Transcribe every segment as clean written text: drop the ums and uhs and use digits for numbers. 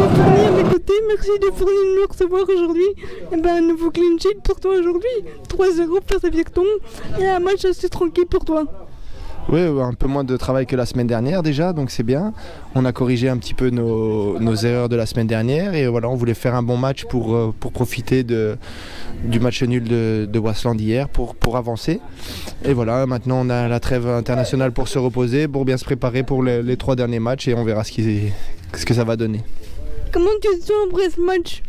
fournir à mes côtés, merci de fournir de nous recevoir aujourd'hui. Et ben, un nouveau clean sheet pour toi aujourd'hui. 3-0 face à Virton et un match assez tranquille pour toi. Oui, un peu moins de travail que la semaine dernière déjà, donc c'est bien. On a corrigé un petit peu nos erreurs de la semaine dernière et voilà, on voulait faire un bon match pour profiter du match nul de Waasland hier pour avancer. Et voilà, maintenant on a la trêve internationale pour se reposer, pour bien se préparer pour les 3 derniers matchs et on verra ce que ça va donner. Comment tu te sens après ce match ?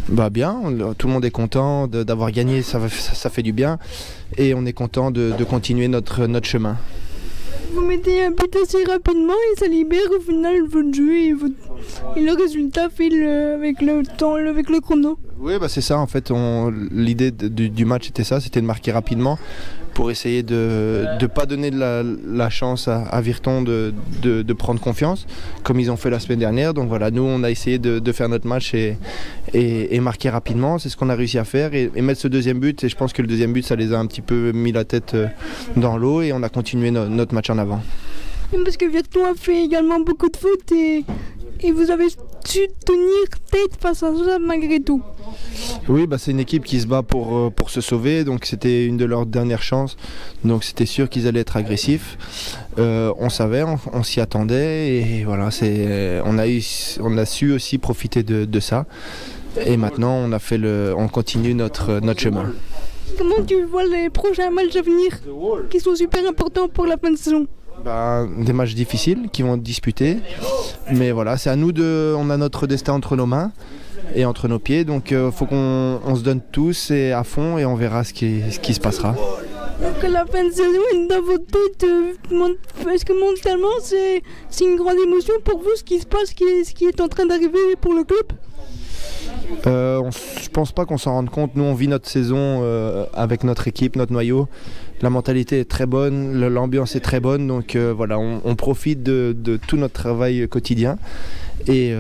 Bah bien, tout le monde est content d'avoir gagné, ça fait du bien et on est content de continuer notre chemin. Vous mettez un but assez rapidement et ça libère au final votre jeu et le résultat file avec le temps, avec le chrono. Oui, bah c'est ça en fait, l'idée du match était ça, c'était de marquer rapidement pour essayer de ne pas donner la chance à Virton de prendre confiance comme ils ont fait la semaine dernière. Donc voilà, nous on a essayé de faire notre match et marquer rapidement, c'est ce qu'on a réussi à faire et mettre ce deuxième but et je pense que le deuxième but ça les a un petit peu mis la tête dans l'eau et on a continué notre match en avant. Parce que Virton a fait également beaucoup de fautes et vous avez su tenir tête face à ça malgré tout. Oui, bah c'est une équipe qui se bat pour se sauver, donc c'était une de leurs dernières chances, donc c'était sûr qu'ils allaient être agressifs. On savait, on s'y attendait et voilà, on a su aussi profiter de ça. Et maintenant on continue notre chemin. Comment tu vois les prochains matchs à venir qui sont super importants pour la fin de saison ? Des matchs difficiles qui vont être disputés, mais voilà, c'est à nous on a notre destin entre nos mains et entre nos pieds, donc il faut qu'on se donne tous et à fond et on verra ce qui se passera. Donc la fin de saison est dans votre tête, est-ce que mentalement c'est une grande émotion pour vous ce qui se passe, ce qui est en train d'arriver pour le club ? Je pense pas qu'on s'en rende compte. Nous on vit notre saison avec notre équipe, notre noyau. La mentalité est très bonne, l'ambiance est très bonne, donc voilà, on profite de tout notre travail quotidien et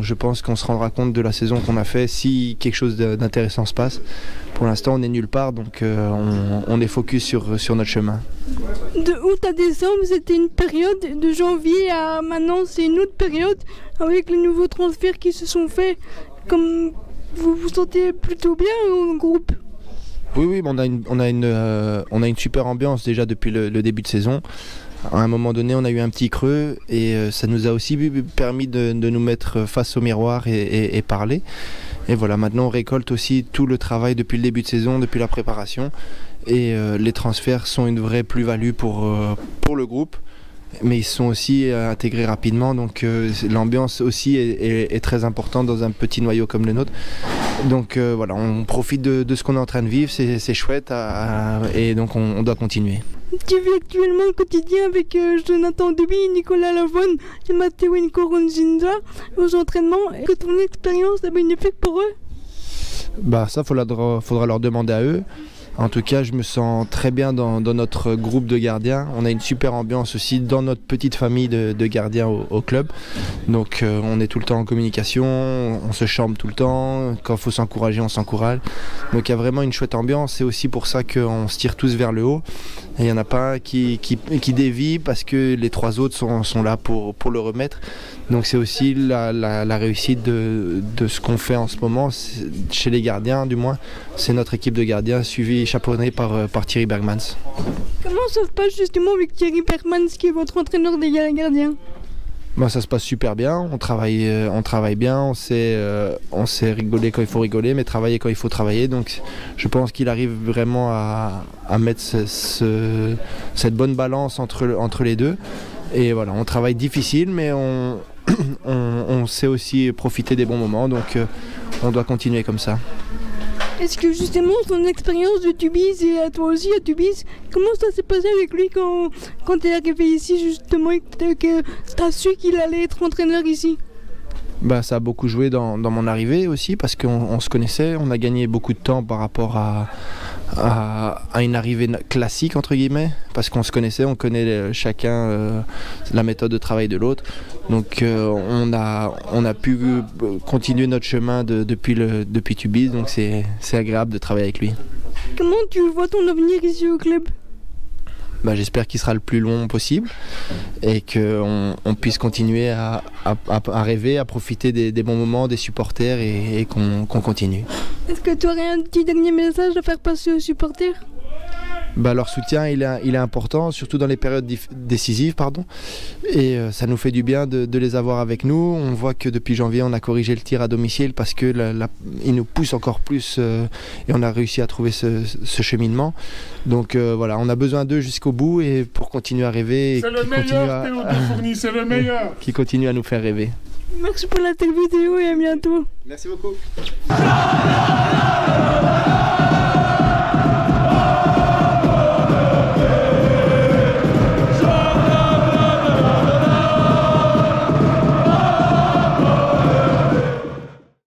je pense qu'on se rendra compte de la saison qu'on a fait si quelque chose d'intéressant se passe. Pour l'instant on est nulle part, donc on est focus sur notre chemin. De août à décembre c'était une période, de janvier à maintenant c'est une autre période avec les nouveaux transferts qui se sont faits. Comme vous vous sentez plutôt bien en groupe ? Oui, on a une super ambiance déjà depuis le début de saison. À un moment donné, on a eu un petit creux et ça nous a aussi permis de nous mettre face au miroir et parler. Et voilà, maintenant on récolte aussi tout le travail depuis le début de saison, depuis la préparation. Et les transferts sont une vraie plus-value pour le groupe. Mais ils sont aussi intégrés rapidement, donc l'ambiance aussi est très importante dans un petit noyau comme le nôtre. Donc voilà, on profite de ce qu'on est en train de vivre, c'est chouette et donc on doit continuer. Tu vis actuellement au quotidien avec Jonathan Duby, Nicolas Lavonne et Matteo Nkoronzinza aux entraînements. Est-ce que ton expérience est bénéfique pour eux ? Ça, faudra leur demander à eux. En tout cas, je me sens très bien dans notre groupe de gardiens. On a une super ambiance aussi dans notre petite famille de gardiens au club. Donc on est tout le temps en communication, on se chambre tout le temps. Quand il faut s'encourager, on s'encourage. Donc il y a vraiment une chouette ambiance. C'est aussi pour ça qu'on se tire tous vers le haut. Et il n'y en a pas un qui dévie parce que les 3 autres sont là pour le remettre. Donc c'est aussi la réussite de ce qu'on fait en ce moment, chez les gardiens du moins. C'est notre équipe de gardiens suivie, chapeautée par Thierry Bergmans. Comment ça se passe justement avec Thierry Bergmans qui est votre entraîneur des gardiens ? Ça se passe super bien, on travaille bien, on sait rigoler quand il faut rigoler, mais travailler quand il faut travailler. Donc je pense qu'il arrive vraiment à mettre cette bonne balance entre les deux. Et voilà, on travaille difficile, mais on sait aussi profiter des bons moments, donc on doit continuer comme ça. Est-ce que justement ton expérience de Tubize et à toi aussi à Tubize, comment ça s'est passé avec lui quand tu es arrivé ici justement et que tu as su qu'il allait être entraîneur ici ? Ça a beaucoup joué dans mon arrivée aussi parce qu'on se connaissait, on a gagné beaucoup de temps par rapport à une arrivée classique entre guillemets parce qu'on se connaissait, on connaît chacun la méthode de travail de l'autre, donc on a pu continuer notre chemin depuis Tubize, donc c'est agréable de travailler avec lui. Comment tu vois ton avenir ici au club ? j'espère qu'il sera le plus long possible et qu'on puisse continuer à rêver, à profiter des bons moments, des supporters et qu'on continue. Est-ce que tu aurais un petit dernier message à faire passer aux supporters ? Leur soutien il est important, surtout dans les périodes décisives. Et ça nous fait du bien de les avoir avec nous. On voit que depuis janvier on a corrigé le tir à domicile parce que ils nous poussent encore plus et on a réussi à trouver ce cheminement. Donc voilà, on a besoin d'eux jusqu'au bout et pour continuer à rêver. C'est le meilleur, Théo de Fourny, c'est le meilleur. Qui continue à nous faire rêver. Merci pour l'interview Théo et à bientôt. Merci beaucoup.